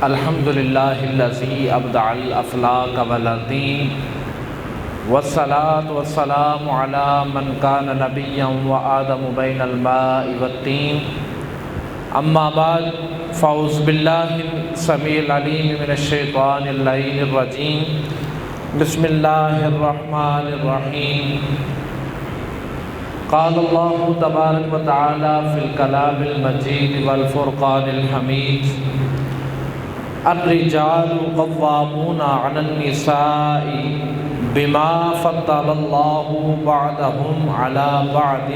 الحمدللہ الذی ابدع الافلاک والدین والصلاة والسلام علی من کان نبیا وآدم بین الماء والطین اما بعد فاعوذ باللہ السمیع العلیم من الشیطان اللعین الرجیم بسم اللہ الرحمن الرحیم قال اللہ تبارک و تعالی فی الکلام المجید والفرقان الحمید الرجال قوامون علی النساء بما فضل اللہ بعضهم علی بعض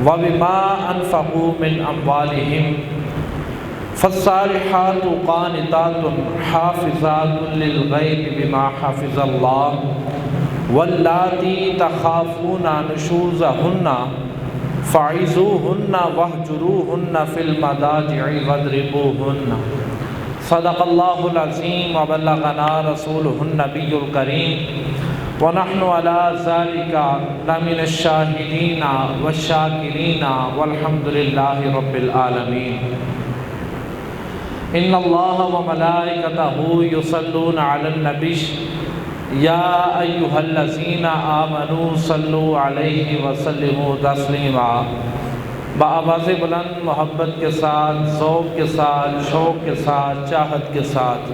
وبما انفقوا من اموالهم فالصالحات قانتات حافظات للغیب بما حفظ اللہ واللاتی تخافون نشوزهن فعظوهن واہجروهن فی المضاجع واضربوهن صدق اللہ العظیم وبلغنا رسولہ النبی الکریم ونحن على ذلك لمن الشاہدین والشاکرین والحمد للہ رب العالمین ان اللہ وملائکتہ یصلون علی النبی یا ایہا الذین آمنوا صلوا علیہ وسلموا تسلیما بآواز بلند محبت کے ساتھ، ذوق کے ساتھ، شوق کے ساتھ، چاہت کے ساتھ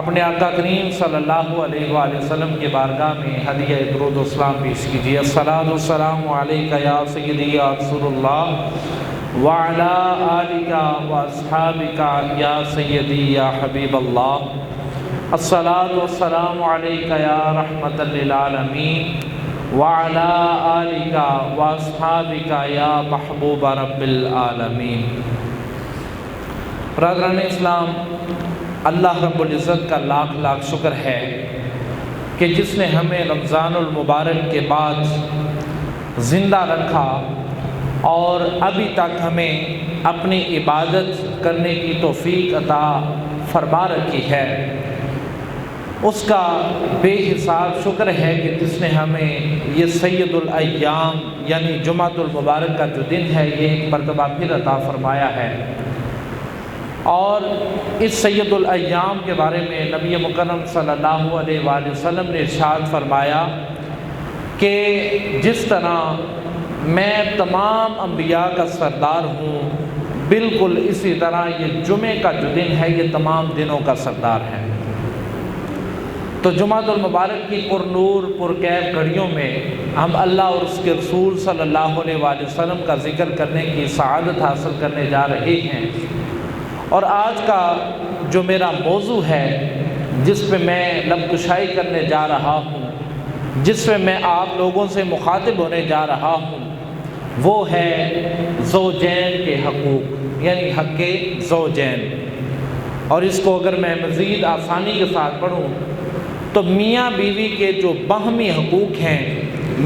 اپنے آقا کریم صلی اللہ علیہ وآلہ وسلم کے بارگاہ میں ہدیہ درود و سلام پیش کیجیے۔ الصلاۃ والسلام علیک یا سیدی یا رسول اللہ وعلی آلک واصحابک یا سیدی یا حبیب اللہ۔ الصلاۃ والسلام علیک یا رحمۃ للعالمین وعلی آلک واصحابک یا محبوب رب العالمین۔ برادران اسلام، اللہ رب العزت کا لاکھ لاکھ شکر ہے کہ جس نے ہمیں رمضان المبارک کے بعد زندہ رکھا اور ابھی تک ہمیں اپنی عبادت کرنے کی توفیق عطا فرما رکھی ہے، اس کا بے حساب شکر ہے کہ جس نے ہمیں یہ سید الایام یعنی جمعۃ المبارک کا جو دن ہے یہ ایک مرتبہ پھر عطا فرمایا ہے۔ اور اس سید الایام کے بارے میں نبی مکرم صلی اللہ علیہ وآلہ وسلم نے ارشاد فرمایا کہ جس طرح میں تمام انبیاء کا سردار ہوں، بالکل اسی طرح یہ جمعے کا جو دن ہے یہ تمام دنوں کا سردار ہے۔ تو جمعۃ المبارک کی پر نور پر کیف گھڑیوں میں ہم اللہ اور اس کے رسول صلی اللہ علیہ وآلہ وسلم کا ذکر کرنے کی سعادت حاصل کرنے جا رہے ہیں۔ اور آج کا جو میرا موضوع ہے جس پہ میں لب کشائی کرنے جا رہا ہوں، جس پہ میں آپ لوگوں سے مخاطب ہونے جا رہا ہوں، وہ ہے زوجین کے حقوق یعنی حق زوجین۔ اور اس کو اگر میں مزید آسانی کے ساتھ پڑھوں تو میاں بیوی کے جو باہمی حقوق ہیں،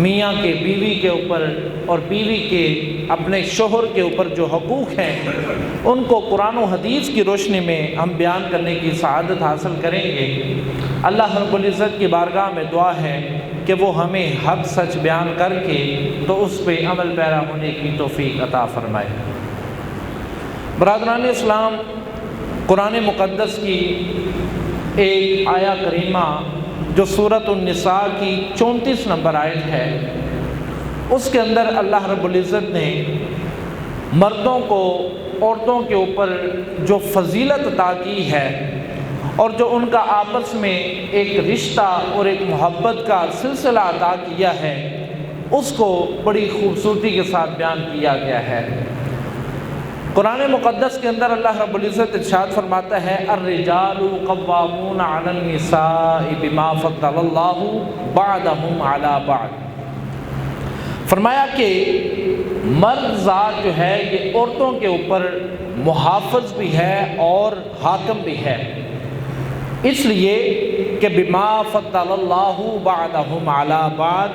میاں کے بیوی کے اوپر اور بیوی کے اپنے شوہر کے اوپر جو حقوق ہیں ان کو قرآن و حدیث کی روشنی میں ہم بیان کرنے کی سعادت حاصل کریں گے۔ اللہ رب العزت کی بارگاہ میں دعا ہے کہ وہ ہمیں حق سچ بیان کر کے تو اس پہ عمل پیرا ہونے کی توفیق عطا فرمائے۔ برادران اسلام، قرآن مقدس کی ایک آیہ کریمہ جو سورۃ النساء کی 34 نمبر آیت ہے، اس کے اندر اللہ رب العزت نے مردوں کو عورتوں کے اوپر جو فضیلت عطا کی ہے اور جو ان کا آپس میں ایک رشتہ اور ایک محبت کا سلسلہ عطا کیا ہے، اس کو بڑی خوبصورتی کے ساتھ بیان کیا گیا ہے۔ قرآن مقدس کے اندر اللہ رب العزت ارشاد فرماتا ہے الرجال قوامون علی النساء بما فضل اللہ بعضهم علی بعض۔ فرمایا کہ مرد ذات جو ہے یہ عورتوں کے اوپر محافظ بھی ہے اور حاکم بھی ہے، اس لیے کہ بما فضل اللہ بعضهم علی بعض،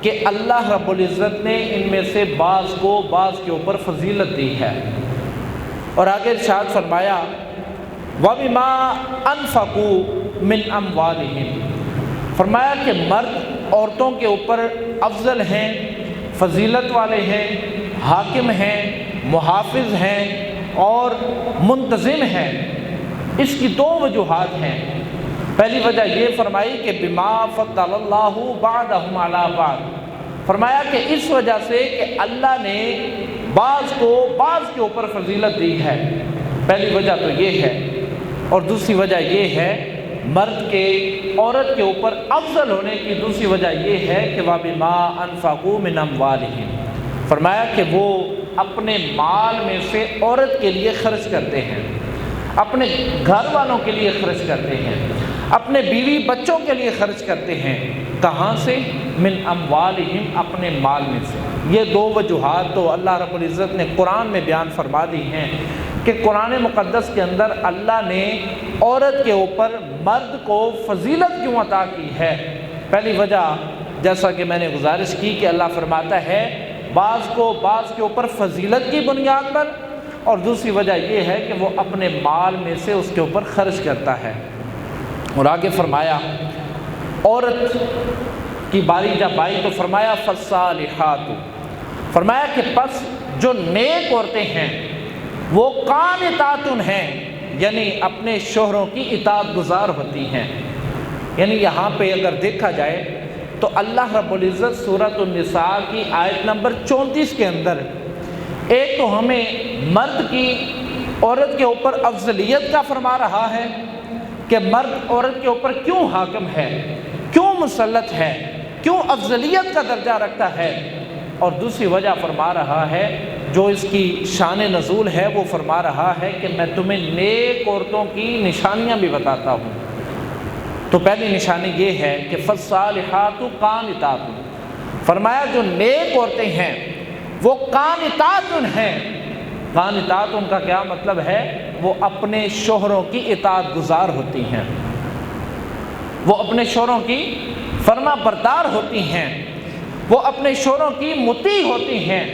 کہ اللہ رب العزت نے ان میں سے بعض کو بعض کے اوپر فضیلت دی ہے۔ اور آگے ارشاد فرمایا وَبِمَا أَنفَقُوا مِنْ أَمْوَالِهِمْ، فرمایا کہ مرد عورتوں کے اوپر افضل ہیں، فضیلت والے ہیں، حاکم ہیں، محافظ ہیں، اور منتظم ہے، اس کی دو وجوہات ہیں۔ پہلی وجہ یہ فرمائی کہ بما فضل اللہ بعضهم علی بعض، فرمایا کہ اس وجہ سے کہ اللہ نے بعض کو بعض کے اوپر فضیلت دی ہے، پہلی وجہ تو یہ ہے۔ اور دوسری وجہ یہ ہے مرد کے عورت کے اوپر افضل ہونے کی دوسری وجہ یہ ہے کہ وَبِمَا أَنفَقُوا مِنْ أَمْوَالِهِمْ، فرمایا کہ وہ اپنے مال میں سے عورت کے لیے خرچ کرتے ہیں، اپنے گھر والوں کے لیے خرچ کرتے ہیں، اپنے بیوی بچوں کے لیے خرچ کرتے ہیں۔ کہاں سے؟ من اموالہم، اپنے مال میں سے۔ یہ دو وجوہات تو اللہ رب العزت نے قرآن میں بیان فرما دی ہیں کہ قرآن مقدس کے اندر اللہ نے عورت کے اوپر مرد کو فضیلت کیوں عطا کی ہے۔ پہلی وجہ جیسا کہ میں نے گزارش کی کہ اللہ فرماتا ہے بعض کو بعض کے اوپر فضیلت کی بنیاد پر، اور دوسری وجہ یہ ہے کہ وہ اپنے مال میں سے اس کے اوپر خرچ کرتا ہے۔ اور آگے فرمایا عورت کی باری جب آئی تو فرمایا فالصالحات، فرمایا کہ پس جو نیک عورتیں ہیں وہ قانتات ہیں، یعنی اپنے شوہروں کی اطاعت گزار ہوتی ہیں۔ یعنی یہاں پہ اگر دیکھا جائے تو اللہ رب العزت سورۃ النساء کی آیت نمبر 34 کے اندر ایک تو ہمیں مرد کی عورت کے اوپر افضلیت کا فرما رہا ہے کہ مرد عورت کے اوپر کیوں حاکم ہے، کیوں مسلط ہے، کیوں افضلیت کا درجہ رکھتا ہے، اور دوسری وجہ فرما رہا ہے جو اس کی شان نزول ہے وہ فرما رہا ہے کہ میں تمہیں نیک عورتوں کی نشانیاں بھی بتاتا ہوں۔ تو پہلی نشانی یہ ہے کہ فالصالحات قانتات، فرمایا جو نیک عورتیں ہیں وہ قانتات ہیں۔ قانتات ان کا کیا مطلب ہے؟ وہ اپنے شوہروں کی اطاعت گزار ہوتی ہیں، وہ اپنے شوہروں کی فرما بردار ہوتی ہیں، وہ اپنے شوہروں کی مطیع ہوتی ہیں،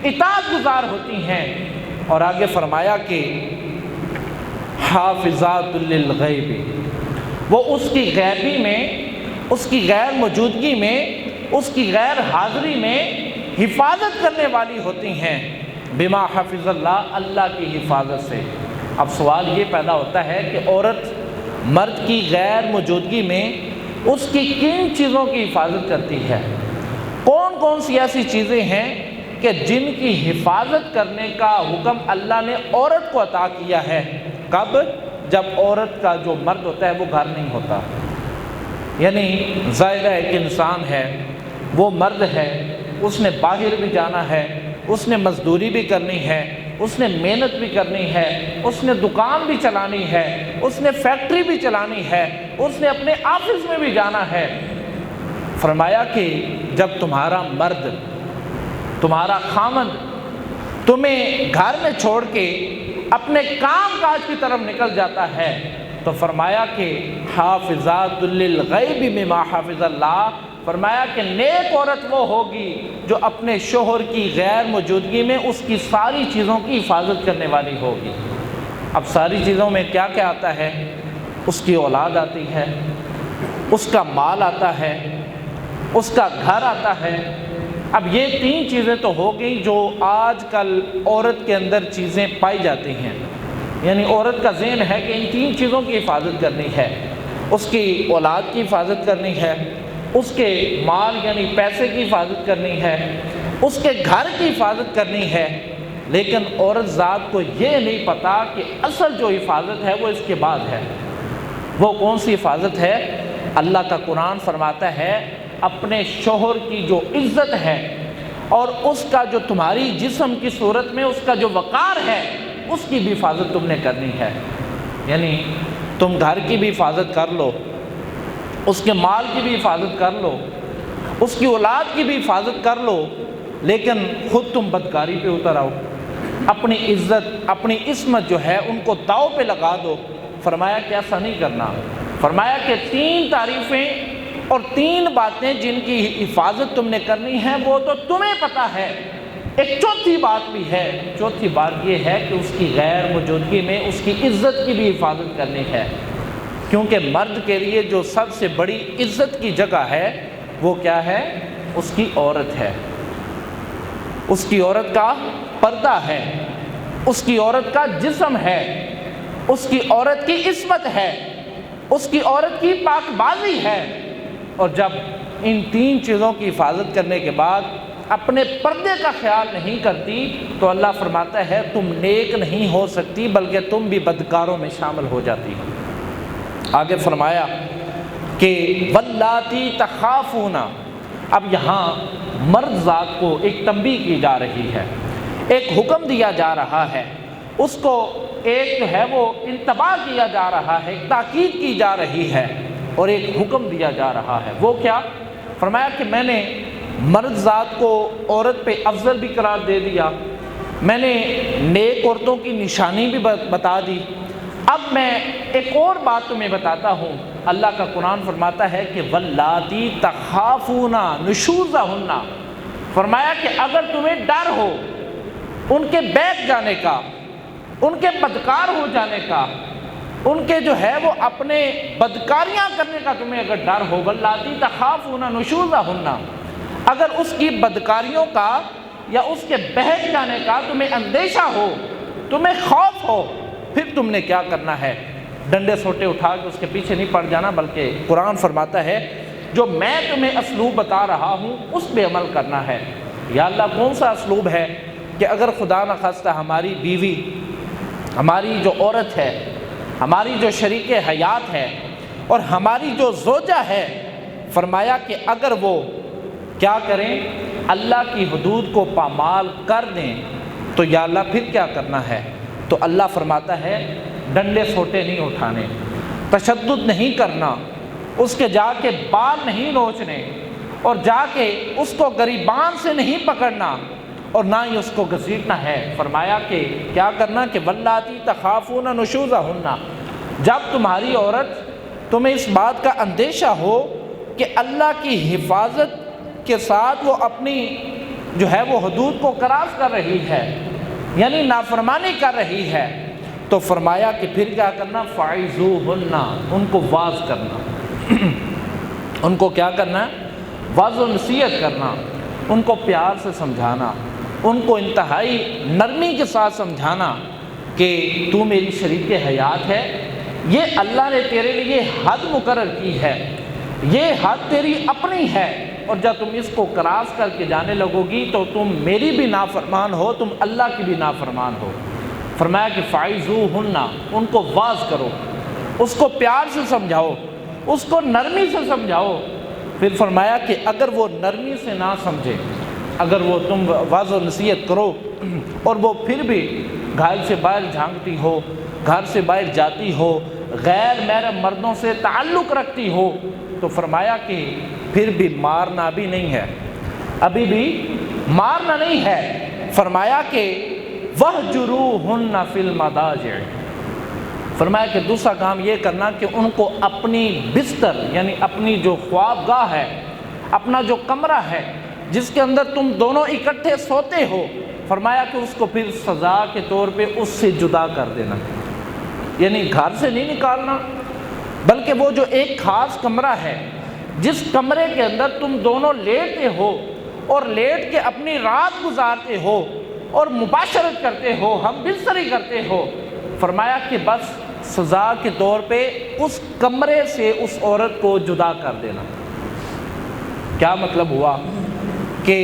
اطاعت گزار ہوتی ہیں۔ اور آگے فرمایا کہ حافظات للغیب، وہ اس کی غیبی میں، اس کی غیر موجودگی میں، اس کی غیر حاضری میں حفاظت کرنے والی ہوتی ہیں۔ بما حفظ اللہ، اللہ کی حفاظت سے۔ اب سوال یہ پیدا ہوتا ہے کہ عورت مرد کی غیر موجودگی میں اس کی کن چیزوں کی حفاظت کرتی ہے؟ کون کون سی ایسی چیزیں ہیں کہ جن کی حفاظت کرنے کا حکم اللہ نے عورت کو عطا کیا ہے؟ کب؟ جب عورت کا جو مرد ہوتا ہے وہ گھر نہیں ہوتا، یعنی ظاہر ہے کہ انسان ہے، وہ مرد ہے، اس نے باہر بھی جانا ہے، اس نے مزدوری بھی کرنی ہے، اس نے محنت بھی کرنی ہے، اس نے دکان بھی چلانی ہے، اس نے فیکٹری بھی چلانی ہے، اس نے اپنے آفس میں بھی جانا ہے۔ فرمایا کہ جب تمہارا مرد، تمہارا خامند تمہیں گھر میں چھوڑ کے اپنے کام کاج کی طرف نکل جاتا ہے تو فرمایا کہ حافظات للغیب مما حافظ اللہ، فرمایا کہ نیک عورت وہ ہوگی جو اپنے شوہر کی غیر موجودگی میں اس کی ساری چیزوں کی حفاظت کرنے والی ہوگی۔ اب ساری چیزوں میں کیا کیا آتا ہے؟ اس کی اولاد آتی ہے، اس کا مال آتا ہے، اس کا گھر آتا ہے۔ اب یہ تین چیزیں تو ہو گئی جو آج کل عورت کے اندر چیزیں پائی جاتی ہیں، یعنی عورت کا ذہن ہے کہ ان تین چیزوں کی حفاظت کرنی ہے، اس کی اولاد کی حفاظت کرنی ہے، اس کے مال یعنی پیسے کی حفاظت کرنی ہے، اس کے گھر کی حفاظت کرنی ہے۔ لیکن عورت ذات کو یہ نہیں پتا کہ اصل جو حفاظت ہے وہ اس کے بعد ہے۔ وہ کون سی حفاظت ہے؟ اللہ کا قرآن فرماتا ہے اپنے شوہر کی جو عزت ہے اور اس کا جو تمہاری جسم کی صورت میں اس کا جو وقار ہے اس کی بھی حفاظت تم نے کرنی ہے۔ یعنی تم گھر کی بھی حفاظت کر لو، اس کے مال کی بھی حفاظت کر لو، اس کی اولاد کی بھی حفاظت کر لو، لیکن خود تم بدکاری پہ اتر آؤ، اپنی عزت اپنی عصمت جو ہے ان کو داؤ پہ لگا دو۔ فرمایا کہ ایسا نہیں کرنا، فرمایا کہ تین تعریفیں اور تین باتیں جن کی حفاظت تم نے کرنی ہے وہ تو تمہیں پتہ ہے، ایک چوتھی بات بھی ہے۔ چوتھی بات یہ ہے کہ اس کی غیر موجودگی میں اس کی عزت کی بھی حفاظت کرنی ہے، کیونکہ مرد کے لیے جو سب سے بڑی عزت کی جگہ ہے وہ کیا ہے؟ اس کی عورت ہے، اس کی عورت کا پردہ ہے۔ اس کی عورت کا جسم ہے، اس کی عورت کی عصمت ہے، اس کی عورت کی پاک بازی ہے، اور جب ان تین چیزوں کی حفاظت کرنے کے بعد اپنے پردے کا خیال نہیں کرتی تو اللہ فرماتا ہے تم نیک نہیں ہو سکتی بلکہ تم بھی بدکاروں میں شامل ہو جاتی ہو۔ آگے فرمایا کہ واللاتی تخافون، اب یہاں مرد ذات کو ایک تنبیہ کی جا رہی ہے، ایک حکم دیا جا رہا ہے، اس کو ایک جو ہے وہ انتباہ کیا جا رہا ہے، ایک تاکید کی جا رہی ہے اور ایک حکم دیا جا رہا ہے۔ وہ کیا؟ فرمایا کہ میں نے مرد ذات کو عورت پہ افضل بھی قرار دے دیا، میں نے نیک عورتوں کی نشانی بھی بتا دی، اب میں ایک اور بات تمہیں بتاتا ہوں۔ اللہ کا قرآن فرماتا ہے کہ واللاتی تخافون نشوزہن، فرمایا کہ اگر تمہیں ڈر ہو ان کے بیٹھ جانے کا، ان کے بدکار ہو جانے کا، ان کے جو ہے وہ اپنے بدکاریاں کرنے کا تمہیں اگر ڈر ہو، واللاتی تخافون نشوزہن، اگر اس کی بدکاریوں کا یا اس کے بہک جانے کا تمہیں اندیشہ ہو، تمہیں خوف ہو، پھر تم نے کیا کرنا ہے؟ ڈنڈے سوٹے اٹھا کے اس کے پیچھے نہیں پڑ جانا، بلکہ قرآن فرماتا ہے جو میں تمہیں اسلوب بتا رہا ہوں اس پہ عمل کرنا ہے۔ یا اللہ کون سا اسلوب ہے کہ اگر خدا نخواستہ ہماری بیوی، ہماری جو عورت ہے، ہماری جو شریک حیات ہے اور ہماری جو زوجہ ہے، فرمایا کہ اگر وہ کیا کریں؟ اللہ کی حدود کو پامال کر دیں تو یا اللہ پھر کیا کرنا ہے؟ تو اللہ فرماتا ہے ڈنڈے سوٹے نہیں اٹھانے، تشدد نہیں کرنا، اس کے جا کے بال نہیں نوچنے، اور جا کے اس کو گریبان سے نہیں پکڑنا اور نہ ہی اس کو گھسیٹنا ہے۔ فرمایا کہ کیا کرنا کہ واللاتی تخافون نشوزہن، جب تمہاری عورت تمہیں اس بات کا اندیشہ ہو کہ اللہ کی حفاظت کے ساتھ وہ اپنی جو ہے وہ حدود کو کراس کر رہی ہے، یعنی نافرمانی کر رہی ہے، تو فرمایا کہ پھر کیا کرنا؟ فَعِظُوهُنَّ، ان کو واعظ کرنا، ان کو کیا کرنا؟ واعظ و نصیحت کرنا، ان کو پیار سے سمجھانا، ان کو انتہائی نرمی کے ساتھ سمجھانا کہ تو میری شریک حیات ہے، یہ اللہ نے تیرے لیے حد مقرر کی ہے، یہ حد تیری اپنی ہے، اور جب تم اس کو کراس کر کے جانے لگو گی تو تم میری بھی نافرمان ہو، تم اللہ کی بھی نافرمان ہو۔ فرمایا کہ فَعِظُوهُنَّ، ان کو واعظ کرو، اس کو پیار سے سمجھاؤ، اس کو نرمی سے سمجھاؤ۔ پھر فرمایا کہ اگر وہ نرمی سے نہ سمجھے، اگر وہ تم واعظ و نصیحت کرو اور وہ پھر بھی گھر سے باہر جھانکتی ہو، گھر سے باہر جاتی ہو، غیر محرم مردوں سے تعلق رکھتی ہو، تو فرمایا کہ پھر بھی مارنا بھی نہیں ہے، ابھی بھی مارنا نہیں ہے۔ فرمایا کہ وَاهْجُرُوهُنَّ فِي الْمَضَاجِعِ، فرمایا کہ دوسرا کام یہ کرنا کہ ان کو اپنی بستر، یعنی اپنی جو خواب گاہ ہے، اپنا جو کمرہ ہے جس کے اندر تم دونوں اکٹھے سوتے ہو، فرمایا کہ اس کو پھر سزا کے طور پہ اس سے جدا کر دینا، یعنی گھر سے نہیں نکالنا، بلکہ وہ جو ایک خاص کمرہ ہے جس کمرے کے اندر تم دونوں لیٹتے ہو اور لیٹ کے اپنی رات گزارتے ہو اور مباشرت کرتے ہو، ہم بستری کرتے ہو، فرمایا کہ بس سزا کے طور پہ اس کمرے سے اس عورت کو جدا کر دینا۔ کیا مطلب ہوا کہ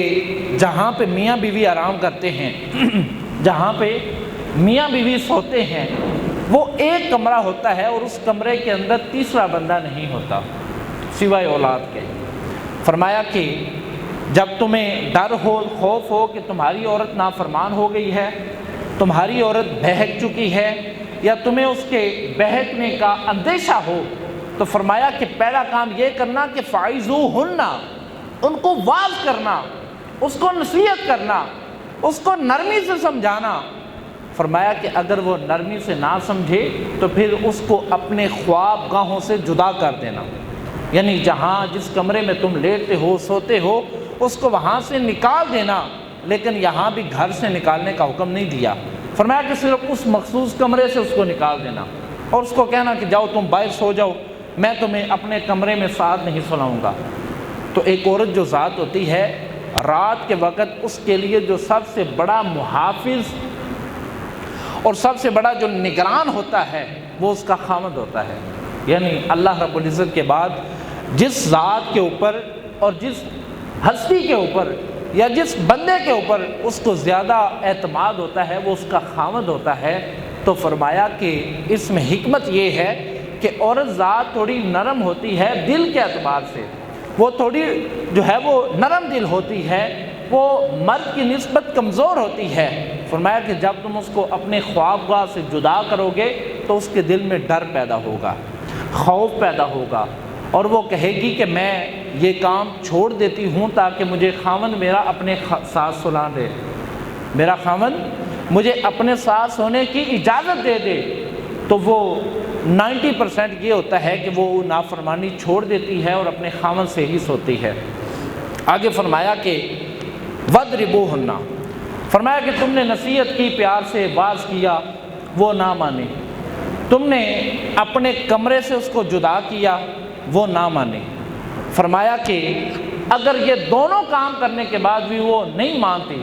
جہاں پہ میاں بیوی آرام کرتے ہیں، جہاں پہ میاں بیوی سوتے ہیں، وہ ایک کمرہ ہوتا ہے اور اس کمرے کے اندر تیسرا بندہ نہیں ہوتا سوائے اولاد کے۔ فرمایا کہ جب تمہیں ڈر ہو، خوف ہو کہ تمہاری عورت نافرمان ہو گئی ہے، تمہاری عورت بہک چکی ہے، یا تمہیں اس کے بہکنے کا اندیشہ ہو، تو فرمایا کہ پہلا کام یہ کرنا کہ فَعِظُوهُنَّ، ان کو واعظ کرنا، اس کو نصیحت کرنا، اس کو نرمی سے سمجھانا۔ فرمایا کہ اگر وہ نرمی سے نہ سمجھے تو پھر اس کو اپنے خواب گاہوں سے جدا کر دینا، یعنی جہاں جس کمرے میں تم لیٹتے ہو، سوتے ہو، اس کو وہاں سے نکال دینا، لیکن یہاں بھی گھر سے نکالنے کا حکم نہیں دیا۔ فرمایا کہ صرف اس مخصوص کمرے سے اس کو نکال دینا اور اس کو کہنا کہ جاؤ تم باہر سو جاؤ، میں تمہیں اپنے کمرے میں ساتھ نہیں سلاؤں گا۔ تو ایک عورت جو ذات ہوتی ہے، رات کے وقت اس کے لیے جو سب سے بڑا محافظ اور سب سے بڑا جو نگران ہوتا ہے وہ اس کا خامد ہوتا ہے۔ یعنی اللہ رب العزت کے بعد جس ذات کے اوپر اور جس ہستی کے اوپر یا جس بندے کے اوپر اس کو زیادہ اعتماد ہوتا ہے وہ اس کا خامد ہوتا ہے۔ تو فرمایا کہ اس میں حکمت یہ ہے کہ عورت ذات تھوڑی نرم ہوتی ہے دل کے اعتبار سے، وہ تھوڑی جو ہے وہ نرم دل ہوتی ہے، وہ مرد کی نسبت کمزور ہوتی ہے۔ فرمایا کہ جب تم اس کو اپنے خوابگاہ سے جدا کرو گے تو اس کے دل میں ڈر پیدا ہوگا، خوف پیدا ہوگا، اور وہ کہے گی کہ میں یہ کام چھوڑ دیتی ہوں تاکہ مجھے خاوند میرا اپنے ساتھ سلا دے، میرا خاوند مجھے اپنے ساتھ سونے کی اجازت دے دے۔ تو وہ 90% یہ ہوتا ہے کہ وہ نافرمانی چھوڑ دیتی ہے اور اپنے خاوند سے ہی سوتی ہے۔ آگے فرمایا کہ وَاضْرِبُوهُنَّ، فرمایا کہ تم نے نصیحت کی، پیار سے باز کیا، وہ نہ مانے، تم نے اپنے کمرے سے اس کو جدا کیا، وہ نہ مانے۔ فرمایا کہ اگر یہ دونوں کام کرنے کے بعد بھی وہ نہیں مانتی،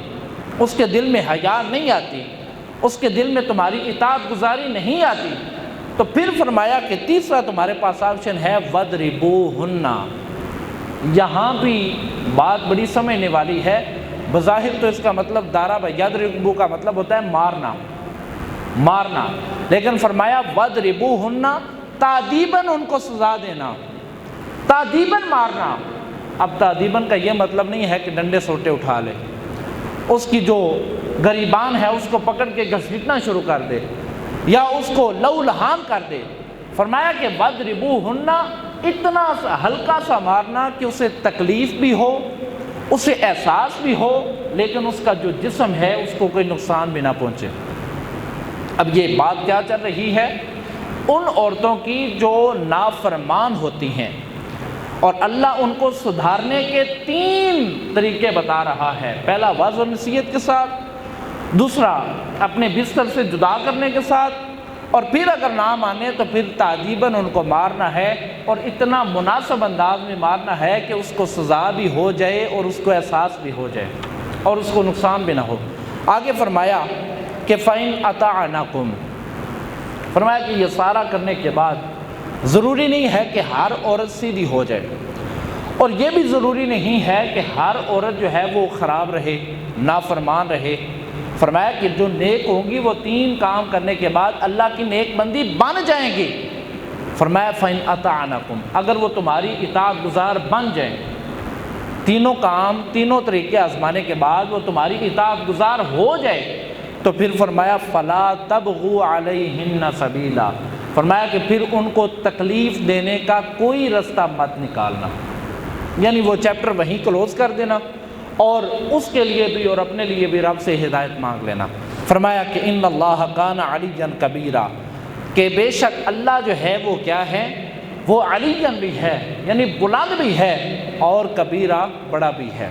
اس کے دل میں حیا نہیں آتی، اس کے دل میں تمہاری اطاعت گزاری نہیں آتی، تو پھر فرمایا کہ تیسرا تمہارے پاس آپشن ہے وَاضْرِبُوهُنَّ۔ یہاں بھی بات بڑی سمجھنے والی ہے۔ بظاہر تو اس کا مطلب ضرب یضرب کا مطلب ہوتا ہے مارنا، مارنا، لیکن فرمایا وَاضْرِبُوهُنَّ، تادیباً ان کو سزا دینا، تادیباً مارنا۔ اب تادیباً کا یہ مطلب نہیں ہے کہ ڈنڈے سوٹے اٹھا لے، اس کی جو گریبان ہے اس کو پکڑ کے گھسیٹنا شروع کر دے یا اس کو لو لہان کر دے۔ فرمایا کہ وَاضْرِبُوهُنَّ، اتنا ہلکا سا مارنا کہ اسے تکلیف بھی ہو، اسے احساس بھی ہو، لیکن اس کا جو جسم ہے اس کو کوئی نقصان بھی نہ پہنچے۔ اب یہ بات کیا چل رہی ہے؟ ان عورتوں کی جو نافرمان ہوتی ہیں اور اللہ ان کو سدھارنے کے 3 طریقے بتا رہا ہے۔ پہلا واضح و نصیحت کے ساتھ، دوسرا اپنے بستر سے جدا کرنے کے ساتھ، اور پھر اگر نہ مانے تو پھر تعذیباً ان کو مارنا ہے، اور اتنا مناسب انداز میں مارنا ہے کہ اس کو سزا بھی ہو جائے اور اس کو احساس بھی ہو جائے اور اس کو نقصان بھی نہ ہو۔ آگے فرمایا کہ فَإِنْ أَطَعْنَكُمْ، فرمایا کہ یہ سارا کرنے کے بعد ضروری نہیں ہے کہ ہر عورت سیدھی ہو جائے، اور یہ بھی ضروری نہیں ہے کہ ہر عورت جو ہے وہ خراب رہے، نافرمان رہے۔ فرمایا کہ جو نیک ہوں گی وہ 3 کام کرنے کے بعد اللہ کی نیک بندی بن جائیں گی۔ فرمایا فَإِنْ أَطَعْنَكُمْ، اگر وہ تمہاری اطاعت گزار بن جائیں، تینوں کام، تینوں طریقے آزمانے کے بعد وہ تمہاری اطاعت گزار ہو جائے، تو پھر فرمایا فَلَا تَبْغُوا عَلَيْهِنَّ سَبِيلًا، فرمایا کہ پھر ان کو تکلیف دینے کا کوئی رستہ مت نکالنا، یعنی وہ چیپٹر وہیں کلوز کر دینا، اور اس کے لیے بھی اور اپنے لیے بھی رب سے ہدایت مانگ لینا۔ فرمایا کہ ان اللہ کان علیٰ کبیرہ، کہ بے شک اللہ جو ہے وہ کیا ہے، وہ علیٰ بھی ہے، یعنی بلند بھی ہے، اور کبیرہ بڑا بھی ہے۔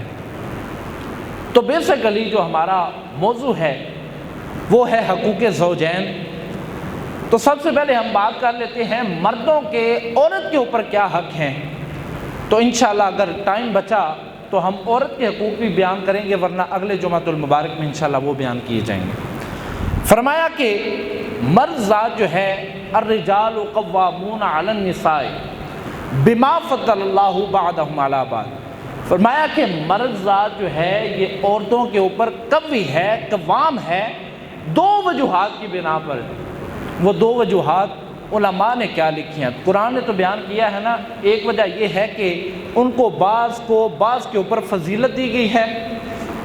تو بیسیکلی جو ہمارا موضوع ہے وہ ہے حقوق زوجین۔ تو سب سے پہلے ہم بات کر لیتے ہیں مردوں کے عورت کے اوپر کیا حق ہیں، تو انشاءاللہ اگر ٹائم بچا تو ہم عورت کے حقوق بھی بیان کریں گے، ورنہ اگلے جمعۃ المبارک میں انشاءاللہ وہ بیان کیے جائیں گے۔ فرمایا کہ مرد ذات جو ہے الرجال قوامون علی النساء بما فضل اللہ بعضهم علی بعض، فرمایا کہ مرد ذات جو ہے یہ عورتوں کے اوپر قوی ہے، قوام ہے، 2 وجوہات کی بنا پر۔ وہ 2 وجوہات علماء نے کیا لکھی ہیں؟ قرآن نے تو بیان کیا ہے نا، ایک وجہ یہ ہے کہ ان کو بعض کے اوپر فضیلت دی گئی ہے،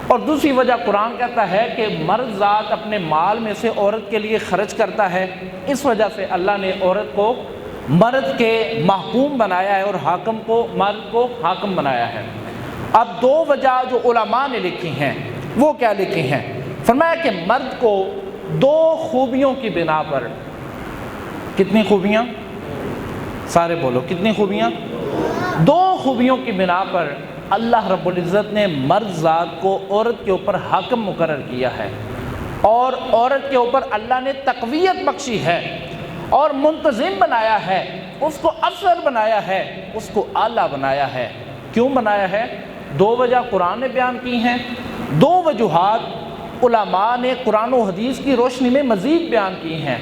اور دوسری وجہ قرآن کہتا ہے کہ مرد ذات اپنے مال میں سے عورت کے لیے خرچ کرتا ہے، اس وجہ سے اللہ نے عورت کو مرد کے محکوم بنایا ہے اور حاکم کو مرد کو حاکم بنایا ہے۔ اب 2 وجہ جو علماء نے لکھی ہیں وہ کیا لکھی ہیں؟ فرمایا کہ مرد کو 2 خوبیوں کی بنا پر، کتنی خوبیاں؟ سارے بولو، کتنی خوبیاں؟ 2 خوبیوں کی بنا پر اللہ رب العزت نے مرد ذات کو عورت کے اوپر حاکم مقرر کیا ہے، اور عورت کے اوپر اللہ نے تقویت بخشی ہے اور منتظم بنایا ہے، اس کو افسر بنایا ہے، اس کو اعلیٰ بنایا ہے۔ کیوں بنایا ہے؟ 2 وجہ قرآن نے بیان کی ہیں، 2 وجوہات علماء نے قرآن و حدیث کی روشنی میں مزید بیان کی ہیں،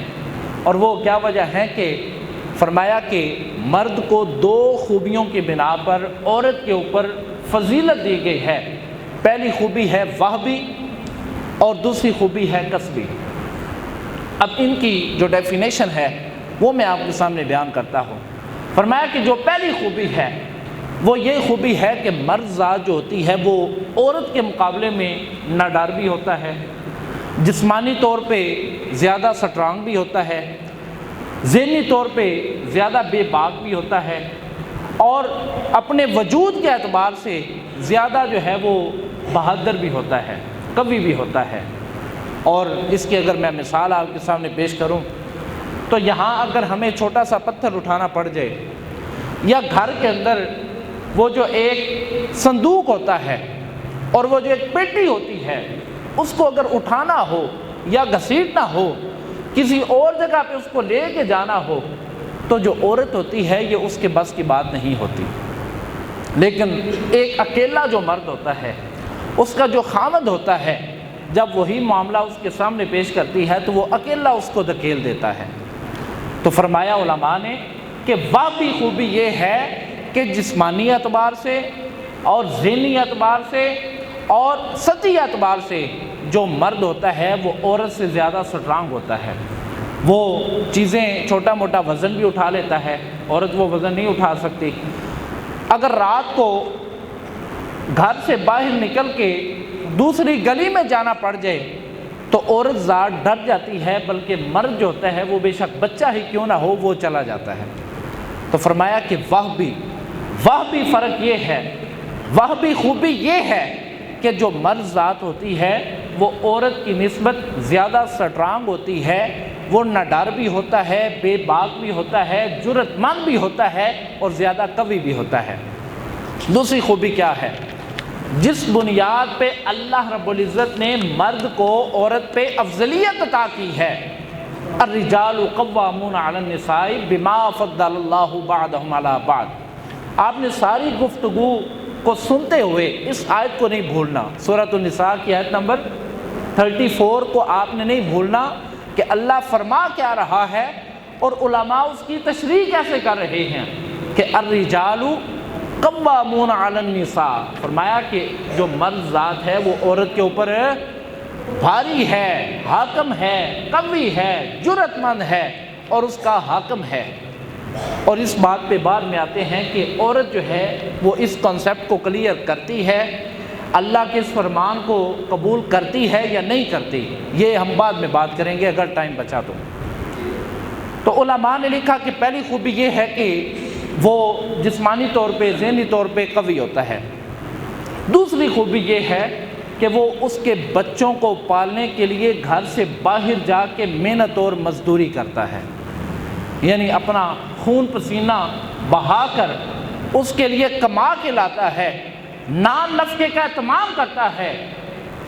اور وہ کیا وجہ ہے کہ فرمایا کہ مرد کو 2 خوبیوں کی بنا پر عورت کے اوپر فضیلت دی گئی ہے۔ پہلی خوبی ہے وہبی اور دوسری خوبی ہے کسبی۔ اب ان کی جو ڈیفینیشن ہے وہ میں آپ کے سامنے بیان کرتا ہوں۔ فرمایا کہ جو پہلی خوبی ہے وہ یہ خوبی ہے کہ مرد ذات جو ہوتی ہے وہ عورت کے مقابلے میں ناڈر بھی ہوتا ہے، جسمانی طور پہ زیادہ سٹرانگ بھی ہوتا ہے، ذہنی طور پہ زیادہ بے باک بھی ہوتا ہے، اور اپنے وجود کے اعتبار سے زیادہ جو ہے وہ بہادر بھی ہوتا ہے، قوی بھی ہوتا ہے۔ اور اس کی اگر میں مثال آپ کے سامنے پیش کروں تو یہاں اگر ہمیں چھوٹا سا پتھر اٹھانا پڑ جائے، یا گھر کے اندر وہ جو ایک صندوق ہوتا ہے اور وہ جو ایک پیٹی ہوتی ہے اس کو اگر اٹھانا ہو یا گھسیٹنا ہو، کسی اور جگہ پہ اس کو لے کے جانا ہو، تو جو عورت ہوتی ہے یہ اس کے بس کی بات نہیں ہوتی۔ لیکن ایک اکیلا جو مرد ہوتا ہے، اس کا جو خامد ہوتا ہے، جب وہی معاملہ اس کے سامنے پیش کرتی ہے تو وہ اکیلا اس کو دھکیل دیتا ہے۔ تو فرمایا علماء نے کہ واقعی خوبی یہ ہے کہ جسمانی اعتبار سے اور ذہنی اعتبار سے اور سطحی اعتبار سے جو مرد ہوتا ہے وہ عورت سے زیادہ سٹرانگ ہوتا ہے۔ وہ چیزیں چھوٹا موٹا وزن بھی اٹھا لیتا ہے، عورت وہ وزن نہیں اٹھا سکتی۔ اگر رات کو گھر سے باہر نکل کے دوسری گلی میں جانا پڑ جائے تو عورت ذات ڈر جاتی ہے، بلکہ مرد جو ہوتا ہے وہ بے شک بچہ ہی کیوں نہ ہو وہ چلا جاتا ہے۔ تو فرمایا کہ وہ بھی فرق یہ ہے، وہ بھی خوبی یہ ہے کہ جو مرد ذات ہوتی ہے وہ عورت کی نسبت زیادہ سٹرانگ ہوتی ہے، وہ ناڈر بھی ہوتا ہے، بے باک بھی ہوتا ہے، جرأت مند بھی ہوتا ہے اور زیادہ قوی بھی ہوتا ہے۔ دوسری خوبی کیا ہے؟ جس بنیاد پہ اللہ رب العزت نے مرد کو عورت پہ افضلیت عطا کی ہے، الرجال قوامون علی النساء بما فضل اللہ بعضهم علی بعض۔ آپ نے ساری گفتگو کو سنتے ہوئے اس آیت کو نہیں بھولنا، سورۃ النساء کی آیت نمبر 34 کو آپ نے نہیں بھولنا کہ اللہ فرما کیا رہا ہے اور علماء اس کی تشریح کیسے کر رہے ہیں کہ الرجال قوامون علی النساء۔ فرمایا کہ جو مرد ذات ہے وہ عورت کے اوپر بھاری ہے، حاکم ہے، قوی ہے، جرأت مند ہے اور اس کا حاکم ہے۔ اور اس بات پہ بعد میں آتے ہیں کہ عورت جو ہے وہ اس کانسیپٹ کو کلیئر کرتی ہے، اللہ کے اس فرمان کو قبول کرتی ہے یا نہیں کرتی، یہ ہم بعد میں بات کریں گے اگر ٹائم بچا تو علماء نے لکھا کہ پہلی خوبی یہ ہے کہ وہ جسمانی طور پہ ذہنی طور پہ قوی ہوتا ہے۔ دوسری خوبی یہ ہے کہ وہ اس کے بچوں کو پالنے کے لیے گھر سے باہر جا کے محنت اور مزدوری کرتا ہے، یعنی اپنا خون پسینہ بہا کر اس کے لیے کما کے لاتا ہے، نان نفقے کا اہتمام کرتا ہے۔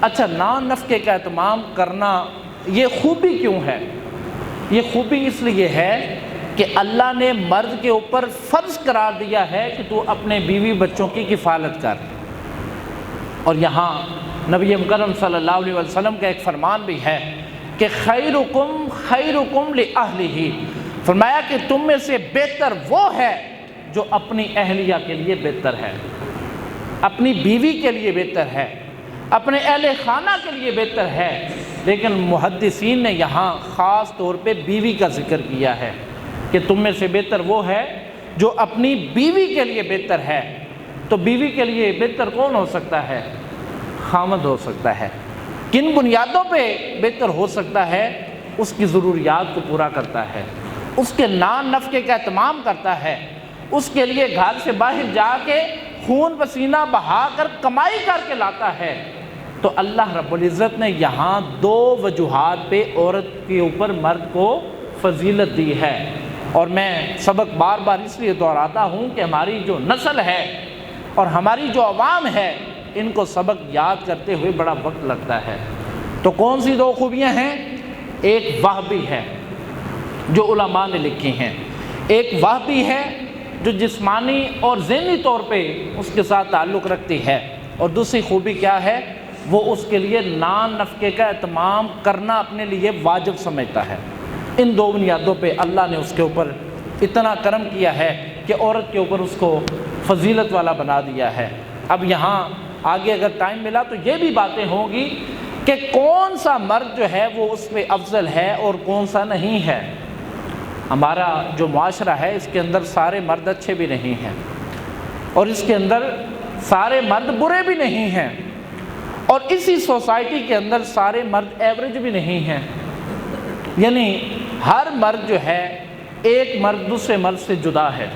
اچھا، نان نفقے کا اہتمام کرنا یہ خوبی کیوں ہے؟ یہ خوبی اس لیے ہے کہ اللہ نے مرد کے اوپر فرض قرار دیا ہے کہ تو اپنے بیوی بچوں کی کفالت کر، اور یہاں نبی مکرم صلی اللہ علیہ وسلم کا ایک فرمان بھی ہے کہ خیرکم خیرکم لأہلہ، فرمایا کہ تم میں سے بہتر وہ ہے جو اپنی اہلیہ کے لیے بہتر ہے، اپنی بیوی کے لیے بہتر ہے، اپنے اہل خانہ کے لیے بہتر ہے۔ لیکن محدثین نے یہاں خاص طور پہ بیوی کا ذکر کیا ہے کہ تم میں سے بہتر وہ ہے جو اپنی بیوی کے لیے بہتر ہے۔ تو بیوی کے لیے بہتر کون ہو سکتا ہے؟ خامد ہو سکتا ہے۔ کن بنیادوں پہ بہتر ہو سکتا ہے؟ اس کی ضروریات کو پورا کرتا ہے، اس کے نان نفقے کا اہتمام کرتا ہے، اس کے لیے گھر سے باہر جا کے خون پسینہ بہا کر کمائی کر کے لاتا ہے۔ تو اللہ رب العزت نے یہاں 2 وجوہات پہ عورت کے اوپر مرد کو فضیلت دی ہے۔ اور میں سبق بار بار اس لیے دہراتا ہوں کہ ہماری جو نسل ہے اور ہماری جو عوام ہے ان کو سبق یاد کرتے ہوئے بڑا وقت لگتا ہے۔ تو کون سی 2 خوبیاں ہیں؟ ایک وہبی ہے جو علماء نے لکھی ہیں، ایک وہبی ہے جو جسمانی اور ذہنی طور پہ اس کے ساتھ تعلق رکھتی ہے، اور دوسری خوبی کیا ہے؟ وہ اس کے لیے نان نفقے کا اہتمام کرنا اپنے لیے واجب سمجھتا ہے۔ ان دو بنیادوں پہ اللہ نے اس کے اوپر اتنا کرم کیا ہے کہ عورت کے اوپر اس کو فضیلت والا بنا دیا ہے۔ اب یہاں آگے اگر ٹائم ملا تو یہ بھی باتیں ہوں گی کہ کون سا مرد جو ہے وہ اس پہ افضل ہے اور کون سا نہیں ہے۔ ہمارا جو معاشرہ ہے اس کے اندر سارے مرد اچھے بھی نہیں ہیں، اور اس کے اندر سارے مرد برے بھی نہیں ہیں، اور اسی سوسائٹی کے اندر سارے مرد ایوریج بھی نہیں ہیں۔ یعنی ہر مرد جو ہے ایک مرد دوسرے مرد سے جدا ہے۔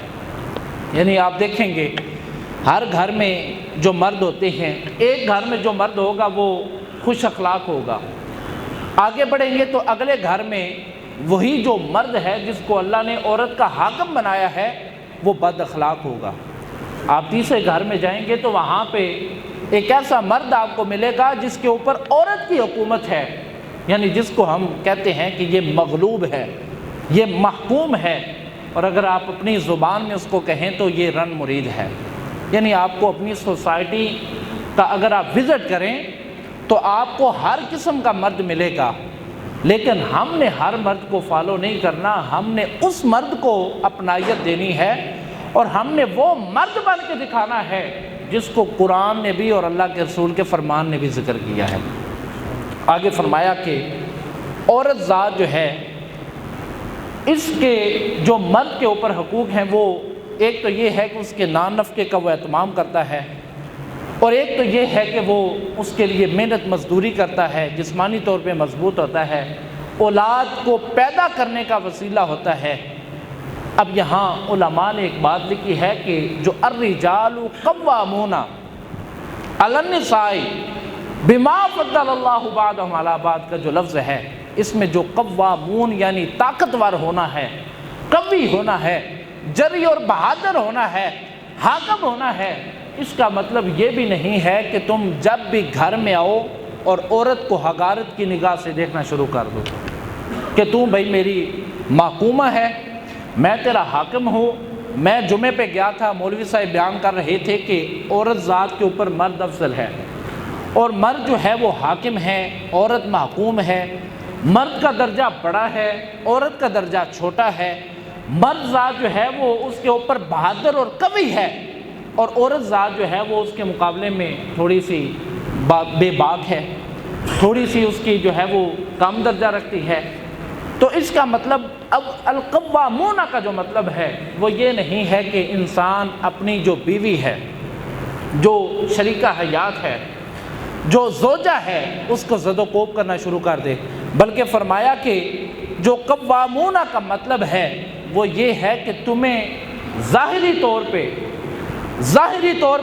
یعنی آپ دیکھیں گے ہر گھر میں جو مرد ہوتے ہیں، ایک گھر میں جو مرد ہوگا وہ خوش اخلاق ہوگا، آگے بڑھیں گے تو اگلے گھر میں وہی جو مرد ہے جس کو اللہ نے عورت کا حاکم بنایا ہے وہ بد اخلاق ہوگا۔ آپ تیسرے گھر میں جائیں گے تو وہاں پہ ایک ایسا مرد آپ کو ملے گا جس کے اوپر عورت کی حکومت ہے، یعنی جس کو ہم کہتے ہیں کہ یہ مغلوب ہے، یہ محکوم ہے، اور اگر آپ اپنی زبان میں اس کو کہیں تو یہ رن مرید ہے۔ یعنی آپ کو اپنی سوسائٹی کا اگر آپ وزٹ کریں تو آپ کو ہر قسم کا مرد ملے گا، لیکن ہم نے ہر مرد کو فالو نہیں کرنا، ہم نے اس مرد کو اپنائیت دینی ہے، اور ہم نے وہ مرد بن کے دکھانا ہے جس کو قرآن نے بھی اور اللہ کے رسول کے فرمان نے بھی ذکر کیا ہے۔ آگے فرمایا کہ عورت ذات جو ہے اس کے جو مرد کے اوپر حقوق ہیں وہ ایک تو یہ ہے کہ اس کے نان نفقے کا وہ اہتمام کرتا ہے، اور ایک تو یہ ہے کہ وہ اس کے لیے محنت مزدوری کرتا ہے، جسمانی طور پہ مضبوط ہوتا ہے، اولاد کو پیدا کرنے کا وسیلہ ہوتا ہے۔ اب یہاں علماء نے ایک بات لکھی ہے کہ جو الرجال قوامون علی النساء بما فضل اللہ بعضهم علی بعض کا جو لفظ ہے، اس میں جو قوامون یعنی طاقتور ہونا ہے، قوی ہونا ہے، جری اور بہادر ہونا ہے، حاکم ہونا ہے، اس کا مطلب یہ بھی نہیں ہے کہ تم جب بھی گھر میں آؤ اور عورت کو حقارت کی نگاہ سے دیکھنا شروع کر دو کہ تم بھائی میری محکومہ ہے، میں تیرا حاکم ہوں۔ میں جمعے پہ گیا تھا، مولوی صاحب بیان کر رہے تھے کہ عورت ذات کے اوپر مرد افضل ہے، اور مرد جو ہے وہ حاکم ہے، عورت محکوم ہے۔ مرد کا درجہ بڑا ہے، عورت کا درجہ چھوٹا ہے۔ مرد ذات جو ہے وہ اس کے اوپر بہادر اور قوی ہے، اور عورت ذات جو ہے وہ اس کے مقابلے میں تھوڑی سی بے باک ہے، تھوڑی سی اس کی جو ہے وہ کم درجہ رکھتی ہے۔ تو اس کا مطلب اب القوامون کا جو مطلب ہے وہ یہ نہیں ہے کہ انسان اپنی جو بیوی ہے، جو شریکہ حیات ہے، جو زوجہ ہے، اس کو زد و کوب کرنا شروع کر دے، بلکہ فرمایا کہ جو قوامون کا مطلب ہے وہ یہ ہے کہ تمہیں ظاہری طور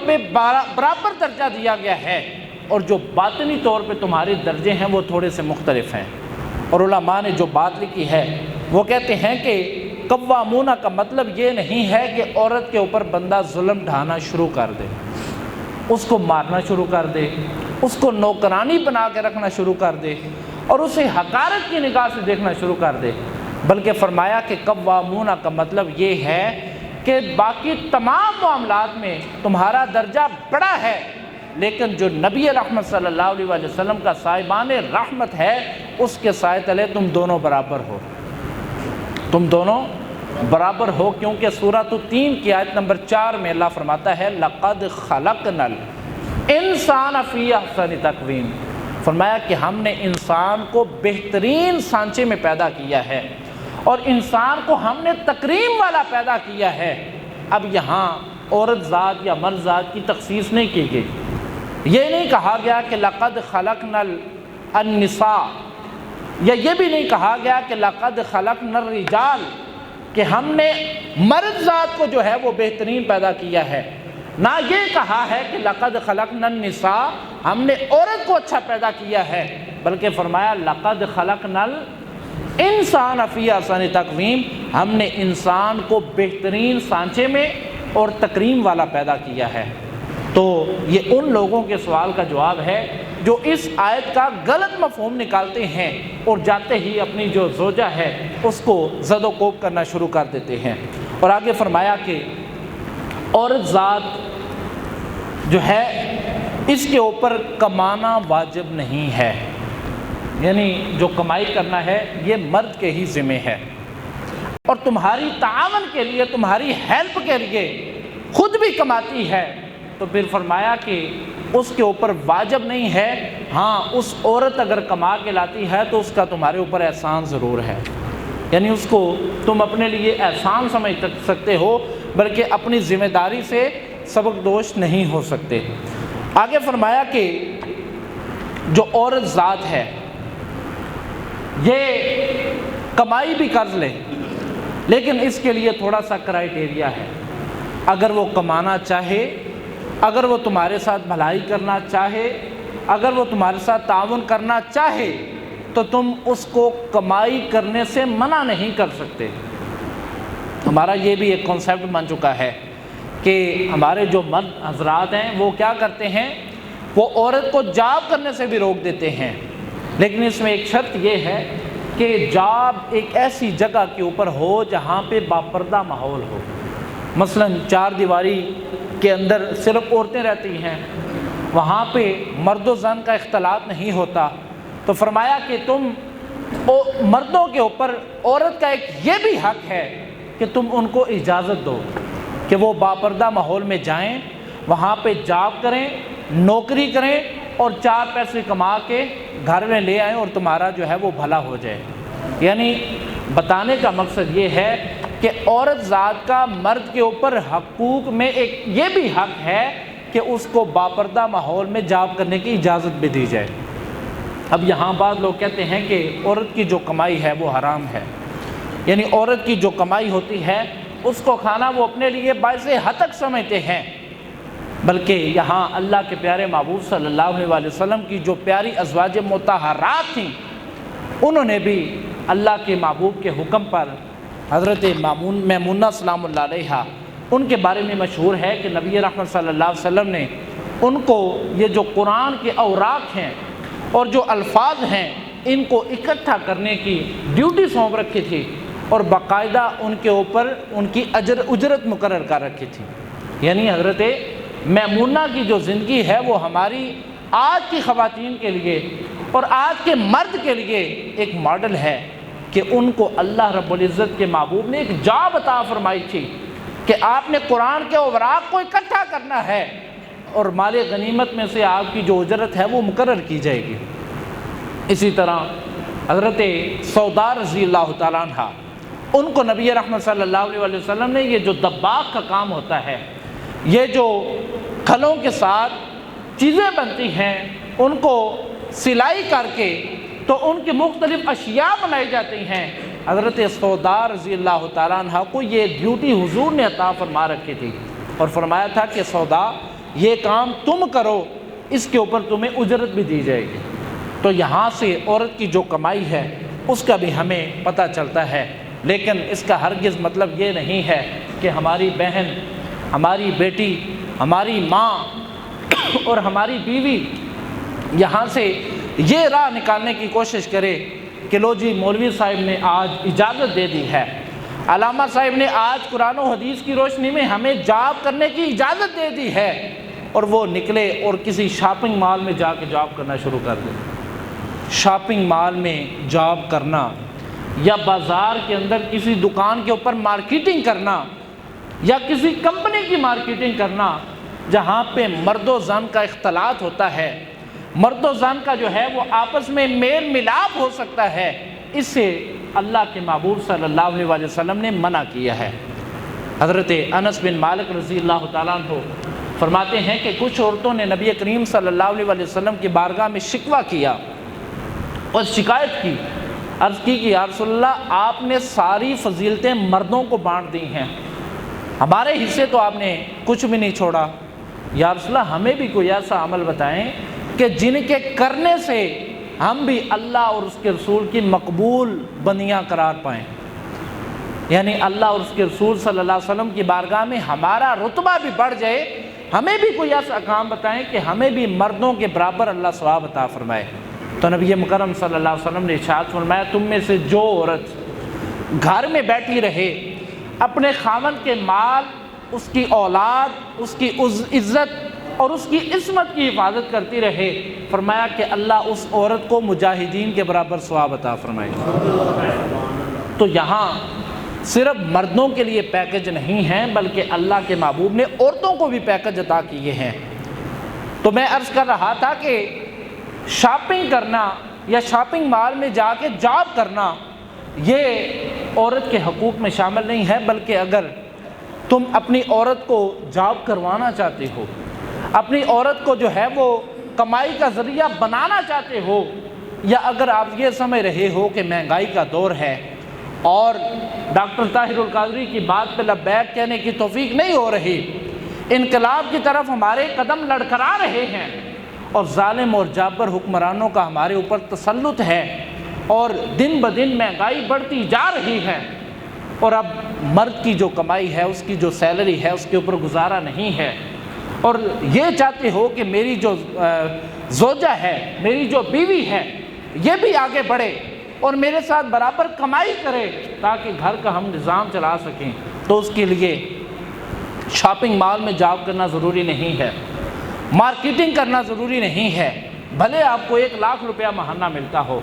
پہ برابر درجہ دیا گیا ہے، اور جو باطنی طور پہ تمہارے درجے ہیں وہ تھوڑے سے مختلف ہیں۔ اور علماء نے جو بات لکھی ہے وہ کہتے ہیں کہ قوامون کا مطلب یہ نہیں ہے کہ عورت کے اوپر بندہ ظلم ڈھانا شروع کر دے، اس کو مارنا شروع کر دے، اس کو نوکرانی بنا کے رکھنا شروع کر دے، اور اسے حقارت کی نگاہ سے دیکھنا شروع کر دے، بلکہ فرمایا کہ قوامون کا مطلب یہ ہے کہ باقی تمام معاملات میں تمہارا درجہ بڑا ہے، لیکن جو نبی رحمت صلی اللہ علیہ وسلم کا صاحبان رحمت ہے اس کے سائے تلے تم دونوں برابر ہو، تم دونوں برابر ہو، کیونکہ سورۃ التین کی آیت نمبر 4 میں اللہ فرماتا ہے لَقَدْ خَلَقْنَا الْإِنسَانَ فِي أَحْسَنِ تَقْوِيمٍ، فرمایا کہ ہم نے انسان کو بہترین سانچے میں پیدا کیا ہے، اور انسان کو ہم نے تکریم والا پیدا کیا ہے۔ اب یہاں عورت ذات یا مرد ذات کی تخصیص نہیں کی گئی، یہ نہیں کہا گیا کہ لَقَدْ خَلَقْنَا النِّسَاءَ، یا یہ بھی نہیں کہا گیا کہ لَقَدْ خَلَقْنَا الرِّجَالَ کہ ہم نے مرد ذات کو جو ہے وہ بہترین پیدا کیا ہے، نہ یہ کہا ہے کہ لَقَدْ خَلَقْنَا النِّسَاءَ ہم نے عورت کو اچھا پیدا کیا ہے، بلکہ فرمایا لَقَدْ خَلَقْنَا الْإِنسَانَ فِي أَحْسَنِ تَقْوِيمٍ ہم نے انسان کو بہترین سانچے میں اور تکریم والا پیدا کیا ہے۔ تو یہ ان لوگوں کے سوال کا جواب ہے جو اس آیت کا غلط مفہوم نکالتے ہیں اور جاتے ہی اپنی جو زوجہ ہے اس کو زد و کوب کرنا شروع کر دیتے ہیں۔ اور آگے فرمایا کہ عورت ذات جو ہے اس کے اوپر کمانا واجب نہیں ہے، یعنی جو کمائی کرنا ہے یہ مرد کے ہی ذمہ ہے، اور تمہاری تعاون کے لیے، تمہاری ہیلپ کے لیے خود بھی کماتی ہے، تو پھر فرمایا کہ اس کے اوپر واجب نہیں ہے، ہاں اس عورت اگر کما کے لاتی ہے تو اس کا تمہارے اوپر احسان ضرور ہے، یعنی اس کو تم اپنے لیے احسان سمجھ سکتے ہو، بلکہ اپنی ذمہ داری سے سبق دوش نہیں ہو سکتے۔ آگے فرمایا کہ جو عورت ذات ہے یہ کمائی بھی کر لے، لیکن اس کے لیے تھوڑا سا کرائیٹیریا ہے، اگر وہ کمانا چاہے، اگر وہ تمہارے ساتھ بھلائی کرنا چاہے، اگر وہ تمہارے ساتھ تعاون کرنا چاہے تو تم اس کو کمائی کرنے سے منع نہیں کر سکتے۔ ہمارا یہ بھی ایک کنسیپٹ بن چکا ہے کہ ہمارے جو مرد حضرات ہیں وہ کیا کرتے ہیں، وہ عورت کو جاب کرنے سے بھی روک دیتے ہیں، لیکن اس میں ایک شرط یہ ہے کہ جاب ایک ایسی جگہ کے اوپر ہو جہاں پہ باپردہ ماحول ہو، مثلا چار دیواری کے اندر صرف عورتیں رہتی ہیں، وہاں پہ مرد و زن کا اختلاط نہیں ہوتا، تو فرمایا کہ تم مردوں کے اوپر عورت کا ایک یہ بھی حق ہے کہ تم ان کو اجازت دو کہ وہ باپردہ ماحول میں جائیں، وہاں پہ جاب کریں، نوکری کریں اور چار پیسے کما کے گھر میں لے آئیں اور تمہارا جو ہے وہ بھلا ہو جائے۔ یعنی بتانے کا مقصد یہ ہے کہ عورت ذات کا مرد کے اوپر حقوق میں ایک یہ بھی حق ہے کہ اس کو باپردہ ماحول میں جاب کرنے کی اجازت بھی دی جائے۔ اب یہاں بعض لوگ کہتے ہیں کہ عورت کی جو کمائی ہے وہ حرام ہے، یعنی عورت کی جو کمائی ہوتی ہے اس کو کھانا وہ اپنے لیے باعث ہتک سمجھتے ہیں، بلکہ یہاں اللہ کے پیارے محبوب صلی اللہ علیہ وسلم کی جو پیاری ازواج مطہرات تھیں، انہوں نے بھی اللہ کے محبوب کے حکم پر حضرت میمونہ سلام اللہ علیہا، ان کے بارے میں مشہور ہے کہ نبی رحمت صلی اللہ علیہ وسلم نے ان کو یہ جو قرآن کے اوراق ہیں اور جو الفاظ ہیں ان کو اکٹھا کرنے کی ڈیوٹی سونپ رکھی تھی، اور باقاعدہ ان کے اوپر ان کی اجرت مقرر کر رکھی تھی۔ یعنی حضرت میمونہ کی جو زندگی ہے وہ ہماری آج کی خواتین کے لیے اور آج کے مرد کے لیے ایک ماڈل ہے کہ ان کو اللہ رب العزت کے محبوب نے ایک جاب عطا فرمائی تھی کہ آپ نے قرآن کے اوراق کو اکٹھا کرنا ہے اور مال غنیمت میں سے آپ کی جو اجرت ہے وہ مقرر کی جائے گی۔ اسی طرح حضرت سودا رضی اللہ تعالیٰ عنہ، ان کو نبی رحمت صلی اللہ علیہ وسلم نے یہ جو دباغ کا کام ہوتا ہے، یہ جو کھلوں کے ساتھ چیزیں بنتی ہیں ان کو سلائی کر کے تو ان کی مختلف اشیاء بنائی جاتی ہیں، حضرت سودا رضی اللہ تعالیٰ عنہ کو یہ ڈیوٹی حضور نے عطا فرما رکھی تھی، اور فرمایا تھا کہ سودا یہ کام تم کرو، اس کے اوپر تمہیں اجرت بھی دی جائے گی۔ تو یہاں سے عورت کی جو کمائی ہے اس کا بھی ہمیں پتہ چلتا ہے، لیکن اس کا ہرگز مطلب یہ نہیں ہے کہ ہماری بہن، ہماری بیٹی، ہماری ماں اور ہماری بیوی یہاں سے یہ راہ نکالنے کی کوشش کرے کہ لو جی مولوی صاحب نے آج اجازت دے دی ہے، علامہ صاحب نے آج قرآن و حدیث کی روشنی میں ہمیں جاب کرنے کی اجازت دے دی ہے، اور وہ نکلے اور کسی شاپنگ مال میں جا کے جاب کرنا شروع کر دے۔ شاپنگ مال میں جاب کرنا یا بازار کے اندر کسی دکان کے اوپر مارکیٹنگ کرنا یا کسی کمپنی کی مارکیٹنگ کرنا جہاں پہ مرد و زن کا اختلاط ہوتا ہے، مرد و زن کا جو ہے وہ آپس میں میل ملاپ ہو سکتا ہے، اس سے اللہ کے محبوب صلی اللہ علیہ وسلم نے منع کیا ہے۔ حضرت انس بن مالک رضی اللہ تعالیٰ عنہ فرماتے ہیں کہ کچھ عورتوں نے نبی کریم صلی اللہ علیہ وسلم کی بارگاہ میں شکوہ کیا اور شکایت کی، عرض کی کہ یا رسول اللہ آپ نے ساری فضیلتیں مردوں کو بانٹ دی ہیں، ہمارے حصے تو آپ نے کچھ بھی نہیں چھوڑا، یا رسول اللہ ہمیں بھی کوئی ایسا عمل بتائیں کہ جن کے کرنے سے ہم بھی اللہ اور اس کے رسول کی مقبول بندیاں قرار پائیں، یعنی اللہ اور اس کے رسول صلی اللہ علیہ وسلم کی بارگاہ میں ہمارا رتبہ بھی بڑھ جائے، ہمیں بھی کوئی ایسا کام بتائیں کہ ہمیں بھی مردوں کے برابر اللہ ثواب عطا فرمائے۔ تو نبی مکرم صلی اللہ علیہ وسلم نے ارشاد فرمایا تم میں سے جو عورت گھر میں بیٹھی رہے، اپنے خاوند کے مال، اس کی اولاد، اس کی عزت اور اس کی عصمت کی حفاظت کرتی رہے، فرمایا کہ اللہ اس عورت کو مجاہدین کے برابر ثواب عطا فرمائے گا۔ تو یہاں صرف مردوں کے لیے پیکج نہیں ہیں، بلکہ اللہ کے محبوب نے عورتوں کو بھی پیکج عطا کیے ہیں۔ تو میں عرض کر رہا تھا کہ شاپنگ کرنا یا شاپنگ مال میں جا کے جاب کرنا یہ عورت کے حقوق میں شامل نہیں ہے، بلکہ اگر تم اپنی عورت کو جاب کروانا چاہتے ہو، اپنی عورت کو جو ہے وہ کمائی کا ذریعہ بنانا چاہتے ہو، یا اگر آپ یہ سمجھ رہے ہو کہ مہنگائی کا دور ہے اور ڈاکٹر طاہر القادری کی بات پہ لبیک کہنے کی توفیق نہیں ہو رہی، انقلاب کی طرف ہمارے قدم لڑکھڑا رہے ہیں اور ظالم اور جابر حکمرانوں کا ہمارے اوپر تسلط ہے اور دن بدن مہنگائی بڑھتی جا رہی ہے، اور اب مرد کی جو کمائی ہے، اس کی جو سیلری ہے، اس کے اوپر گزارا نہیں ہے، اور یہ چاہتے ہو کہ میری جو زوجہ ہے، میری جو بیوی ہے، یہ بھی آگے بڑھے اور میرے ساتھ برابر کمائی کرے تاکہ گھر کا ہم نظام چلا سکیں، تو اس کے لیے شاپنگ مال میں جاب کرنا ضروری نہیں ہے، مارکیٹنگ کرنا ضروری نہیں ہے، بھلے آپ کو 1,00,000 روپیہ ماہانہ ملتا ہو،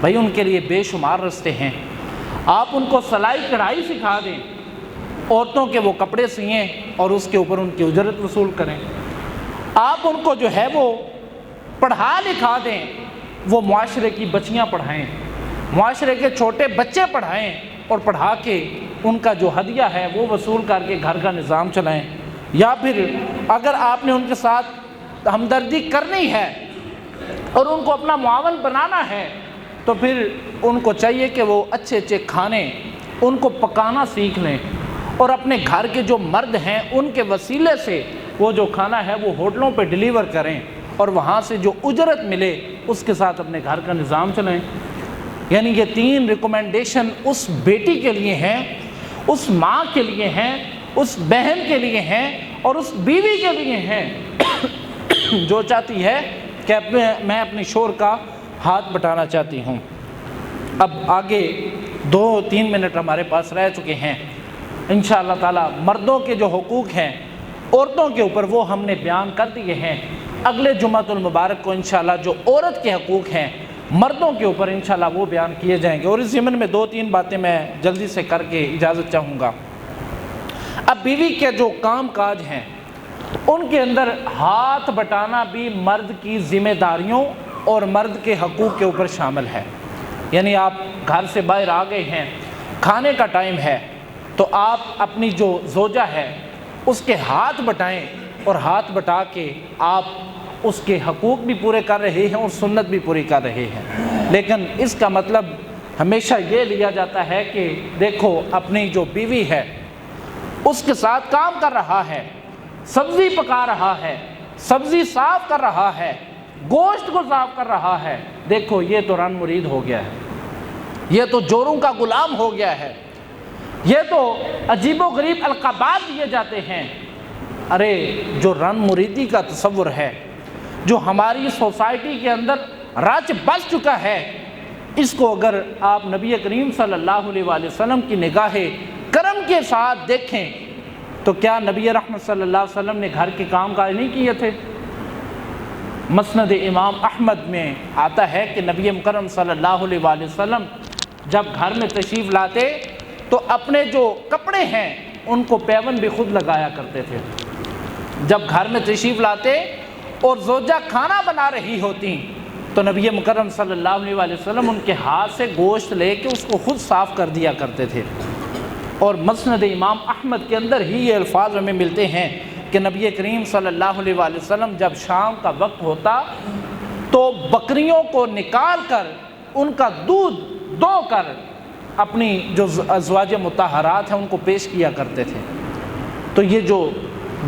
بھائی ان کے لیے بے شمار رستے ہیں۔ آپ ان کو سلائی کڑھائی سکھا دیں، عورتوں کے وہ کپڑے سیئیں اور اس کے اوپر ان کی اجرت وصول کریں۔ آپ ان کو جو ہے وہ پڑھا لکھا دیں، وہ معاشرے کی بچیاں پڑھائیں، معاشرے کے چھوٹے بچے پڑھائیں اور پڑھا کے ان کا جو ہدیہ ہے وہ وصول کر کے گھر کا نظام چلائیں۔ یا پھر اگر آپ نے ان کے ساتھ ہمدردی کرنی ہے اور ان کو اپنا معاون بنانا ہے تو پھر ان کو چاہیے کہ وہ اچھے اچھے کھانے ان کو پکانا سیکھ لیں، اور اپنے گھر کے جو مرد ہیں ان کے وسیلے سے وہ جو کھانا ہے وہ ہوٹلوں پہ ڈیلیور کریں اور وہاں سے جو اجرت ملے اس کے ساتھ اپنے گھر کا نظام چلائیں۔ یعنی یہ 3 ریکمنڈیشن اس بیٹی کے لیے ہیں، اس ماں کے لیے ہیں، اس بہن کے لیے ہیں اور اس بیوی کے لیے ہیں جو چاہتی ہے کہ میں اپنے شوہر کا ہاتھ بٹانا چاہتی ہوں۔ اب آگے 2-3 منٹ ہمارے پاس رہ چکے ہیں، انشاءاللہ تعالی مردوں کے جو حقوق ہیں عورتوں کے اوپر وہ ہم نے بیان کر دیے ہیں۔ اگلے جمعۃ المبارک کو انشاءاللہ جو عورت کے حقوق ہیں مردوں کے اوپر انشاءاللہ وہ بیان کیے جائیں گے، اور اس ضمن میں 2-3 باتیں میں جلدی سے کر کے اجازت چاہوں گا۔ اب بیوی کے جو کام کاج ہیں ان کے اندر ہاتھ بٹانا بھی مرد کی ذمہ داریوں اور مرد کے حقوق کے اوپر شامل ہے۔ یعنی آپ گھر سے باہر آ گئے ہیں، کھانے کا ٹائم ہے، تو آپ اپنی جو زوجہ ہے اس کے ہاتھ بٹائیں، اور ہاتھ بٹا کے آپ اس کے حقوق بھی پورے کر رہے ہیں اور سنت بھی پوری کر رہے ہیں۔ لیکن اس کا مطلب ہمیشہ یہ لیا جاتا ہے کہ دیکھو اپنی جو بیوی ہے اس کے ساتھ کام کر رہا ہے، سبزی پکا رہا ہے، سبزی صاف کر رہا ہے، گوشت کو صاف کر رہا ہے، دیکھو یہ تو رن مرید ہو گیا ہے، یہ تو جوروں کا غلام ہو گیا ہے، یہ تو عجیب و غریب القابات دیے جاتے ہیں۔ ارے جو رن مریدی کا تصور ہے جو ہماری سوسائٹی کے اندر رچ بس چکا ہے، اس کو اگر آپ نبی کریم صلی اللہ علیہ وآلہ وسلم کی نگاہ کرم کے ساتھ دیکھیں تو کیا نبی رحمت صلی اللہ علیہ وسلم نے گھر کے کام کاج نہیں کیے تھے؟ مسند امام احمد میں آتا ہے کہ نبی مکرم صلی اللہ علیہ وآلہ وسلم جب گھر میں تشریف لاتے تو اپنے جو کپڑے ہیں ان کو پیون بھی خود لگایا کرتے تھے۔ جب گھر میں تشریف لاتے اور زوجہ کھانا بنا رہی ہوتی تو نبی مکرم صلی اللہ علیہ وآلہ وسلم ان کے ہاتھ سے گوشت لے کے اس کو خود صاف کر دیا کرتے تھے۔ اور مسند امام احمد کے اندر ہی یہ الفاظ ہمیں ملتے ہیں کہ نبی کریم صلی اللہ علیہ وآلہ وسلم جب شام کا وقت ہوتا تو بکریوں کو نکال کر ان کا دودھ دو کر اپنی جو ازواج مطہرات ہیں ان کو پیش کیا کرتے تھے۔ تو یہ جو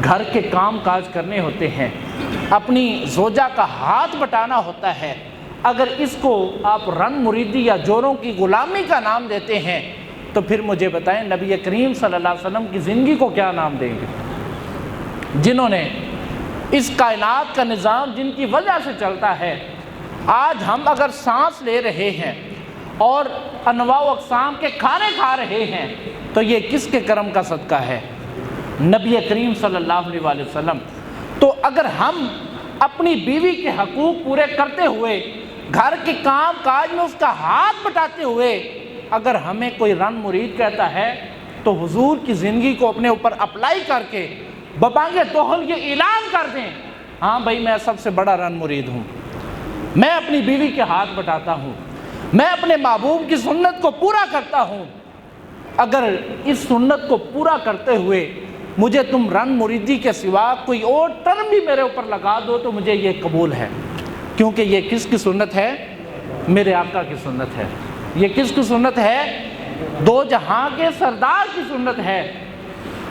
گھر کے کام کاج کرنے ہوتے ہیں، اپنی زوجہ کا ہاتھ بٹانا ہوتا ہے، اگر اس کو آپ رن مریدی یا جوروں کی غلامی کا نام دیتے ہیں تو پھر مجھے بتائیں نبی کریم صلی اللہ علیہ وسلم کی زندگی کو کیا نام دیں گے؟ جنہوں نے اس کائنات کا نظام جن کی وجہ سے چلتا ہے، آج ہم اگر سانس لے رہے ہیں اور انواع و اقسام کے کھانے کھا رہے ہیں تو یہ کس کے کرم کا صدقہ ہے؟ نبی کریم صلی اللہ علیہ وآلہ وسلم۔ تو اگر ہم اپنی بیوی کے حقوق پورے کرتے ہوئے، گھر کے کام کاج میں اس کا ہاتھ بٹاتے ہوئے اگر ہمیں کوئی رن مرید کہتا ہے تو حضور کی زندگی کو اپنے اوپر اپلائی کر کے ببانگ توحل یہ اعلان کر دیں، ہاں بھائی میں سب سے بڑا رن مرید ہوں، میں اپنی بیوی کے ہاتھ بٹاتا ہوں، میں اپنے محبوب کی سنت کو پورا کرتا ہوں۔ اگر اس سنت کو پورا کرتے ہوئے مجھے تم رن مریدی کے سوا کوئی اور ٹرم بھی میرے اوپر لگا دو تو مجھے یہ قبول ہے، کیونکہ یہ کس کی سنت ہے؟ میرے آقا کی سنت ہے۔ یہ کس کی سنت ہے؟ دو جہاں کے سردار کی سنت ہے۔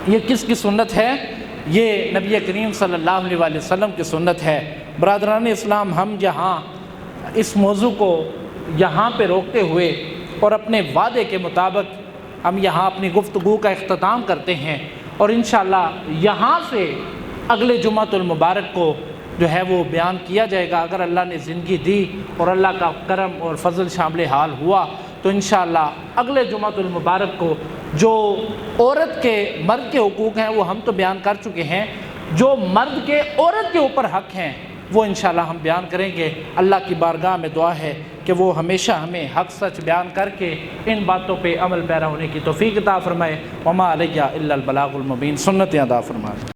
یہ کس کی سنت ہے؟ یہ نبی کریم صلی اللہ علیہ وآلہ وسلم کی سنت ہے۔ برادران اسلام، ہم جہاں اس موضوع کو یہاں پہ روکتے ہوئے اور اپنے وعدے کے مطابق ہم یہاں اپنی گفتگو کا اختتام کرتے ہیں، اور انشاءاللہ یہاں سے اگلے جمعۃ المبارک کو جو ہے وہ بیان کیا جائے گا، اگر اللہ نے زندگی دی اور اللہ کا کرم اور فضل شامل حال ہوا تو انشاءاللہ اگلے جمعۃ المبارک کو جو عورت کے مرد کے حقوق ہیں وہ ہم تو بیان کر چکے ہیں، جو مرد کے عورت کے اوپر حق ہیں وہ انشاءاللہ ہم بیان کریں گے۔ اللہ کی بارگاہ میں دعا ہے کہ وہ ہمیشہ ہمیں حق سچ بیان کر کے ان باتوں پہ عمل پیرا ہونے کی توفیق عطا فرمائے۔ وما علیہ الا البلاغ المبین، سنتیں ادا فرمائے۔